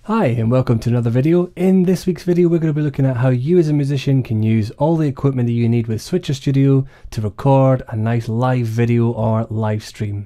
Hi and welcome to another video. In this week's video we're going to be looking at how you as a musician can use all the equipment that you need with Switcher Studio to record a nice live video or live stream.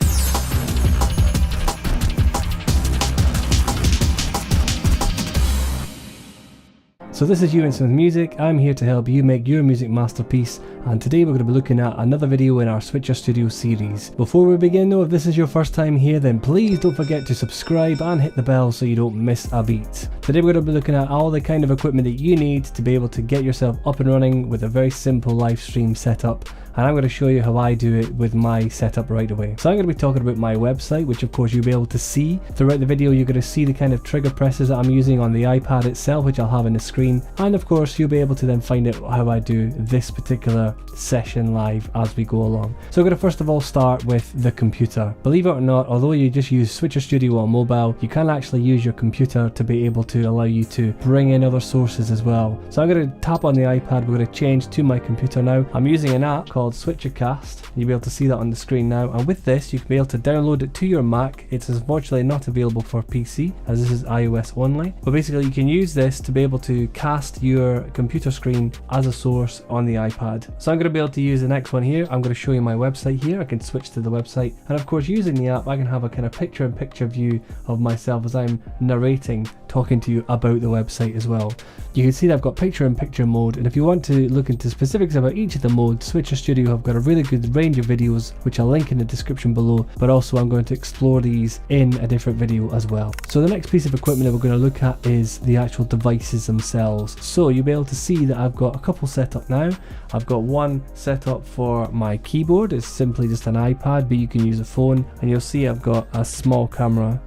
So this is Euan Smith Music. I'm here to help you make your music masterpiece, and today we're going to be looking at another video in our Switcher Studio series. Before we begin though, if this is your first time here, then please don't forget to subscribe and hit the bell so you don't miss a beat. Today we're going to be looking at all the kind of equipment that you need to be able to get yourself up and running with a very simple live stream setup. And I'm going to show you how I do it with my setup right away. So I'm going to be talking about my website, which of course you'll be able to see throughout the video. You're going to see the kind of trigger presses that I'm using on the iPad itself, which I'll have on the screen. And of course you'll be able to then find out how I do this particular session live as we go along. So I'm going to first of all start with the computer. Believe it or not, although you just use Switcher Studio on mobile, you can actually use your computer to be able to allow you to bring in other sources as well. So I'm going to tap on the iPad. We're going to change to my computer now. I'm using an app called SwitcherCast. You'll be able to see that on the screen now, and with this you can be able to download it to your Mac. It's unfortunately not available for PC as this is iOS only, but basically you can use this to be able to cast your computer screen as a source on the iPad. So I'm going to be able to use the next one here. I'm going to show you my website here. I can switch to the website, and of course using the app I can have a kind of picture-in-picture view of myself as I'm narrating, talking to you about the website as well. You can see that I've got picture-in-picture mode, and if you want to look into specifics about each of the modes, Switcher Studio have got a really good range of videos which I'll link in the description below, but also I'm going to explore these in a different video as well. So the next piece of equipment that we're going to look at is the actual devices themselves. So you'll be able to see that I've got a couple set up now. I've got one set up for my keyboard. It's simply just an iPad, but you can use a phone, and you'll see I've got a small camera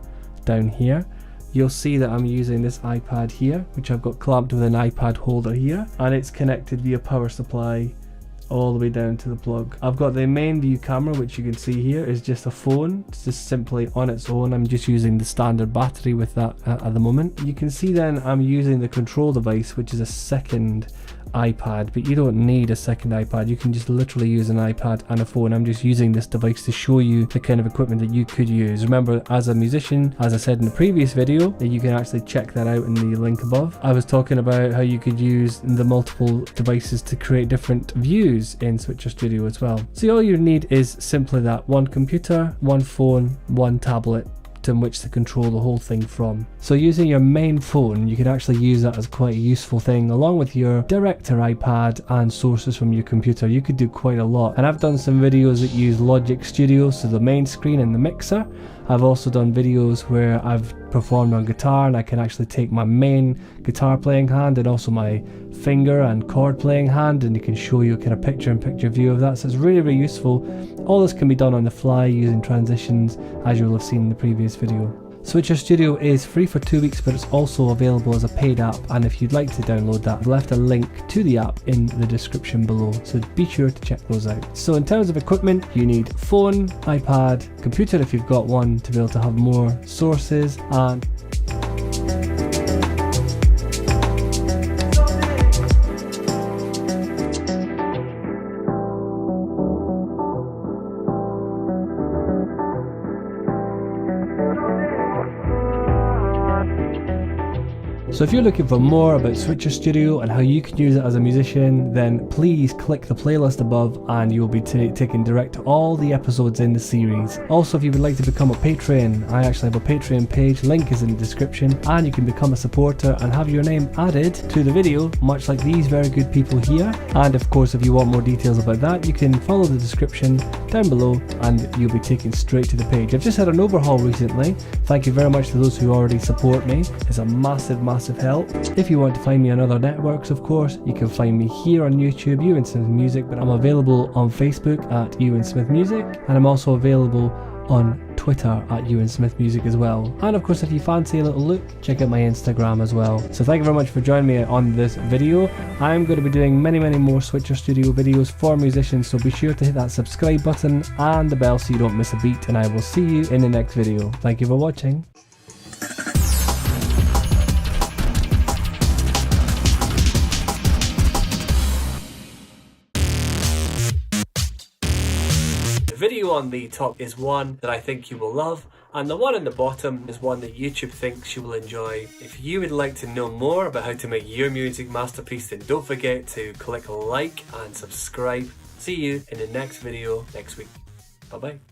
down here. You'll see that I'm using this iPad here, which I've got clamped with an iPad holder here, and it's connected via power supply all the way down to the plug. I've got the main view camera, which you can see here is just a phone. It's just simply on its own. I'm just using the standard battery with that at the moment. You can see then I'm using the control device, which is a second iPad, but you don't need a second iPad. You can just literally use an iPad and a phone. I'm just using this device to show you the kind of equipment that you could use. Remember, as a musician, as I said in the previous video, that you can actually check that out in the link above. I was talking about how you could use the multiple devices to create different views in Switcher Studio as well. So all you need is simply that one computer, one phone, one tablet in which to control the whole thing from. So using your main phone, you can actually use that as quite a useful thing, along with your director iPad and sources from your computer. You could do quite a lot, and I've done some videos that use Logic Studio, so the main screen and the mixer. I've also done videos where I've performed on guitar, and I can actually take my main guitar playing hand and also my finger and chord playing hand, and you can show you a kind of picture-in-picture view of that. So it's really, really useful. All this can be done on the fly using transitions, as you will have seen in the previous video. Switcher Studio is free for 2 weeks, but it's also available as a paid app, and if you'd like to download that, I've left a link to the app in the description below, so be sure to check those out. So in terms of equipment, you need phone, iPad, computer if you've got one to be able to have more sources, and so if you're looking for more about Switcher Studio and how you can use it as a musician, then please click the playlist above and you'll be taken direct to all the episodes in the series. Also, if you would like to become a patron, I actually have a Patreon page, link is in the description, and you can become a supporter and have your name added to the video, much like these very good people here. And of course, if you want more details about that, you can follow the description down below and you'll be taken straight to the page. I've just had an overhaul recently. Thank you very much to those who already support me. It's a massive help. If you want to find me on other networks, of course, you can find me here on YouTube, Euan Smith Music, but I'm available on Facebook at Euan Smith Music, and I'm also available on Twitter at Euan Smith Music as well. And of course, if you fancy a little look, check out my Instagram as well. So thank you very much for joining me on this video. I'm going to be doing many more Switcher Studio videos for musicians, so be sure to hit that subscribe button and the bell so you don't miss a beat, and I will see you in the next video. Thank you for watching. The video on the top is one that I think you will love. And the one on the bottom is one that YouTube thinks you will enjoy. If you would like to know more about how to make your music masterpiece, then don't forget to click like and subscribe. See you in the next video next week. Bye bye.